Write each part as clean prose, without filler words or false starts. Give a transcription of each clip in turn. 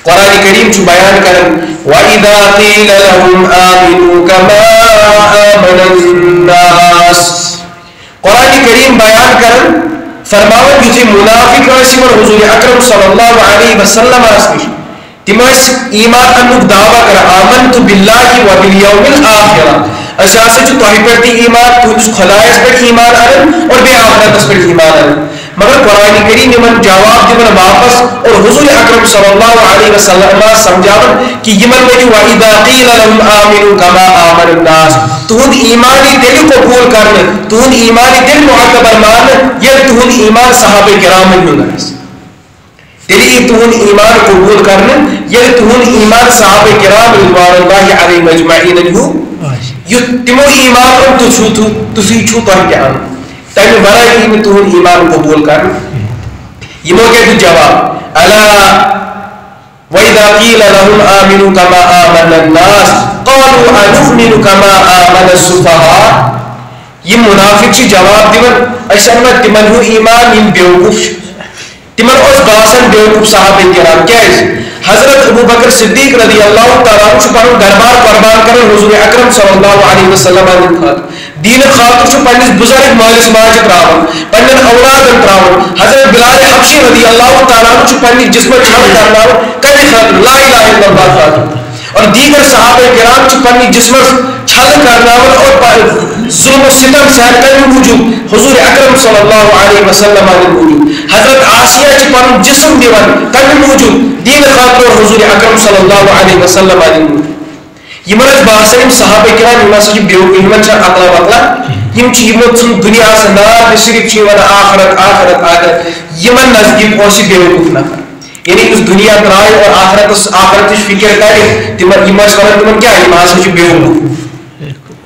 قرآن کریم چھ بیان کرن وَإِذَا قِيلَ لَهُمْ آمِنُوا كَمَا آمَنَ النَّاسِ. قرآن کریم بیان کرن فرماون یُتھُے منافق ٲسۍ یِمن حضور اکرم صلی اللہ علیہ وسلم نِش تِم ٲسۍ ایمان انُک دعویٰ کران آمنت باللہ وبالیوم الآخرہ أسۍ ہسا چھِ تۄہہِ پٮ۪ٹھ تہِ ایمان تُہنٛدِس خۄدایس پٮ۪ٹھ ایمان انان اور بیٚیہِ آخرتس پٮ۪ٹھ ایمان انان. مگر قرآن کریم یمن جواب دِوان واپس اور حضور اکرم صلی اللہ علیہ وسلم سمجھاون کہ یمن ؤنِو وَإِذَا قِيلَ لَهُمْ آمِنُوا كَمَا آمَنَ النَّاسِ. تُہُنٛد ایمان یی تیٚلہِ قبوٗل کرنہٕ تُہُنٛد ایمان یی تیٚلہِ معتبر ماننہٕ ییٚلہِ تُہُنٛد ایمان صحابہ کرامن ہُنٛد آسہِ. تیٚلہِ یی تُہُنٛد ایمان قبوٗل کرنہٕ ییٚلہِ تُہُنٛد ایمان صحابہ کرام رضوان اللہ علیہم اجمعین ہُنٛد یُتھ تِمو ایمان اوٚن تُہۍ چھُو تۄہہِ تہِ اَنُن تمہِ ورٲے یی نہٕ تُہُنٛد ایمان قبوٗل کرنہٕ. یِمو کیٛاہ دیُت جواب الا وَإِذَا قِيلَ لَهُمْ آمِنُوا كَمَا آمَنَ النَّاسِ قَالُوا أَنُؤْمِنُ كَمَا آمَنَ السُّفَهَاءُ. یِم منافق چھِ جواب دِوان أسۍ اَنوا تِمن ہُنٛد ایمان یِم بیوقوٗف چھِ. تِمن اوس باسان بیوقوٗف صحابہ کرام کیٛازِ حضرت ابو بکر صدیق رضی اللہ تعالیٰ عنہ چھُ پنُن دربار قربان کران حضور اکرم صلی اللہ علیہ وسلم ہٕنٛدِ خٲطرٕ دیٖنہٕ خٲطرٕ چھُ پننِس بُزرگ مٲلِس ماجہِ تراوان پننٮ۪ن اولادن تراوان. حضرت بلال حبشی رضی اللہ تعالیٰ عنہ چھُ پننہِ جسمہٕ چھل کرناوان کمہِ خٲطرٕ لا الہ الا اللہ خٲطرٕ اور دیگر صحابہ کرام چھِ پننہِ جسمس چھل کرناوان اور ظلم و ستم سہن کمہِ موٗجوٗب حضور اکرم صلی اللہ علیہ وسلم ہٕنٛدِ موٗجوٗب. حضرت آسیہ چھِ پنُن جسم دِوان کمہِ موٗجوٗب دیٖنہٕ خٲطرٕ اور حضور اکرم صلی اللہ علیہ وسلم ہٕنٛدِ موٗجوٗب. یمن ٲسۍ باسان یِم صحابہ کرام یِم ہسا چھِ بیوقوٗف یِمن چھنہٕ عقلا وقلا یِم چھِ یِمو ژھُن دُنیاہس نار تہٕ صرف چھِ یِوان آخرت آخرت آخرت یِمن نزدیٖک اوس یہِ بیوقوٗف نفر یعنی یُس دُنیا ترٛایہِ اور آخرتٕچ فِکر کرِ تِمن یِم ٲسۍ ونان تِمن کیٛاہ یِم ہسا چھِ بیوقوٗف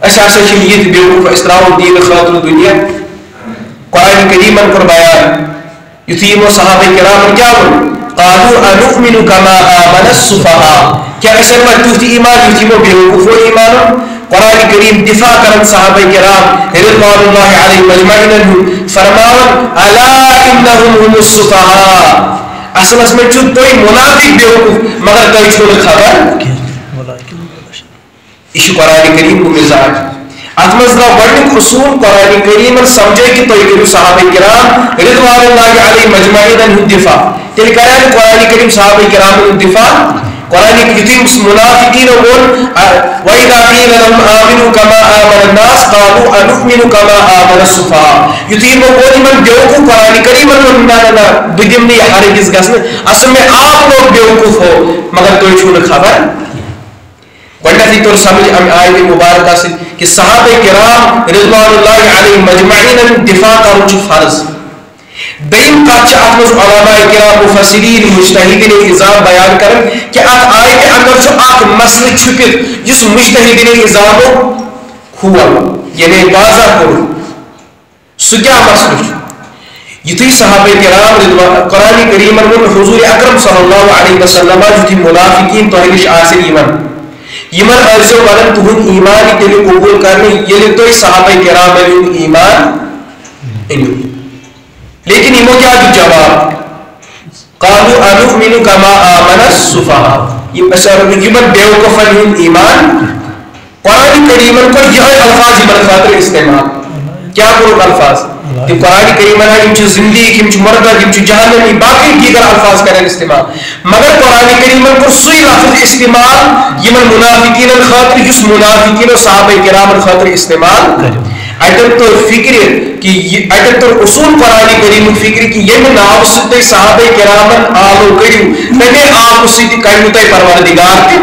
أسۍ ہسا چھِ یِتھۍ بیوقوٗف أسۍ ترٛاوو دیٖنہٕ خٲطرٕ دُنیا. قرآن کریٖمن کوٚر بیان یُتھُے یِمو صحابہ کرامن کیٛاہ ووٚن قالوا أنؤمن كما آمن السفهاء. کیا أسۍ انوا تیُتھ ایمان یُتھ یِمو بیوقوٗفو ایمان اوٚن. قرآن کریم دفاع کرن صحابہ کرام رضوان اللہ علیہم اجمعین ہُنٛد فرماون الا انہم هم السفهاء. اصلس منٛز چھِو تُہۍ منافق بیوقوٗف مگر تۄہہِ چھُو نہٕ خبر. یہِ چھُ قرآن کریم ہُنٛد مزاج. اتھ منٛز درٛاو گۄڈنیُک اصوٗل قرآن کریٖمن سمجھٲے کہِ تُہۍ کٔرِو صحابہ کرام رضوان اللہ علیہم اجمعین ہُنٛد دفاع. تیٚلہِ کرِ نہٕ قرآن کریم صحابہ کرامن ہُنٛد دفاع. قرآن یُتھُے منافقیٖنو ووٚن وَإِذَا قِيلَ لَهُمْ آمِنُوا كَمَا آمَنَ النَّاسِ قَالُوا أَنُؤْمِنُ كَمَا آمَنَ السُّفَهَاءُ. یُتھُے یِمو ووٚن یِمن بیوقوٗف قرآن کریٖمن ووٚن نہ نہ نہ بہٕ دِمہٕ نہٕ یہِ ہرگِز گژھنہٕ اصل میں آپ لوگ بیوقوٗف ہو مگر تُہۍ چھُو نہٕ خبر. گۄڈنیٚتھٕے توٚر سمجھ امہِ آیتہِ مُبارکہ سۭتۍ کہِ صحابہ کرام رضوان اللہ علیہم اجمعین ہُنٛد دفاع کرُن چھُ فرض. دوٚیِم کتھ چھِ اتھ منٛز علماء کرام مفسرین مجتہدین اِظام بیان کران کہِ اتھ آیتہِ اندر چھُ اکھ مسلہٕ چھُپِتھ یُس مجتہدین اِظامو کھول یعنی واضح کوٚر. سُہ کیٛاہ مسلہٕ چھُ یُتھُے صحابہ کرام قرآن کریٖمن ووٚن حضور اکرم صلی اللہ علیہ وسلم یُتھُے منافقیٖن تۄہہِ نِش آسن یِمن ٲسۍزیو ونان تُہُنٛد ایمان یی تیٚلہِ قبوٗل کرنہٕ ییٚلہِ تُہۍ صحابہ کرامن ہُنٛد ایمان أنِو. لیکن یِمو کیٛاہ دیُت جواب قالوا أنؤمن كما آمن السفهاء. یِمن بیوقوٗفن ہُنٛد ایمان قرآن کریٖمن کوٚر یِہوے الفاظ یِمن خٲطرٕ استعمال. کیٛاہ کوٚرُکھ الفاظ تِم قرآن کریٖمن یِم چھِ زندگی یِم چھِ مردد یِم چھِ جہنمی باقٕے دیگر الفاظ کرن استعمال مگر قرآن کریٖمن کوٚر سُے لفظ استعمال یِمن منافقیٖنن خٲطرٕ یُس منافقیٖنو صحابہ کرامن خٲطرٕ استعمال. اَتٮ۪ن توٚر فِکرِ کہِ اَتٮ۪ن توٚر اصوٗل قرآن کریٖمُک فِکرِ کہِ ییٚمہِ ناوٕ سۭتۍ تُہۍ صحابہ کرامن آلو کٔرِو تَمے آبہٕ سۭتۍ کَڑِوٕ تۄہہِ پروردگار تہِ.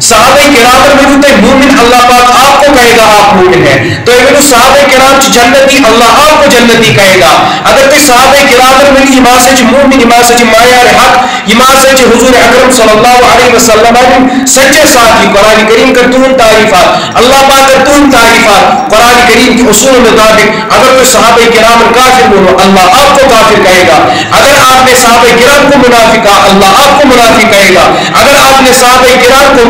صحابہ کرامن ؤنِو تُہۍ مومن اللہ پاک آپ کو کہے گا آپ مومن ہے. تُہۍ ؤنِو صحابہ کرام چھِ جنتی اللہ آپ کو جنتی کہے گا. اگر تُہۍ صحابہ کرامن ؤنِو یِم ہسا چھِ مومن یِم ہسا چھِ معیار حق یِم ہسا چھِ حضور اکرم صلی اللہ علیہ وسلم سچے ساتھی. قرآن کریم کر تُہُنٛد تعریفات اللہ پاک کر تُہُنٛد تعریفات. قرآن کریم کے اصول مطابق اگر کوئی صحابہ کرام کافر بولو اللہ آپ کو کافر کہے گا. اگر آپ نے صحابہ کرام کو منافق کہا اللہ آپ کو منافق کہے گا. اگر آپ نے صحابہ کرام کو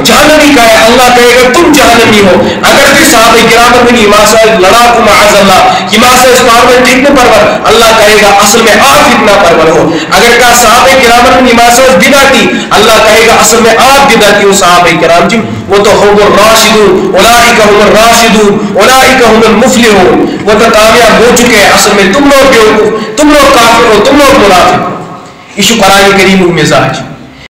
جہنمی کہا ہے اللہ کہے گا تم جہنمی ہو. اگر تُہۍ صحابہ کرامن ؤنِو یِم ہسا لڑاکوٗ معاذ اللہ یِم ہسا ٲسۍ پانہٕ ؤنۍ فتنہٕ پرور اللہ کہے گا اصل میں آپ فتنہ پرور ہو. اگر کانٛہہ صحابہ کرامن ؤنِو نماز بدعتی، اللہ کہے گا اصل میں آپ بدعتی ہو صحابہ کرام جی، وہ تو هم الراشدون اولئک هم الراشدون اولئک هم المفلحون، وہ تو کامیاب ہو چکے ہیں، اصل میں تم لوگ بیوقوف، تم لوگ کافر ہو، تم لوگ منافق ہو۔ یہ قرآن کریم مزاج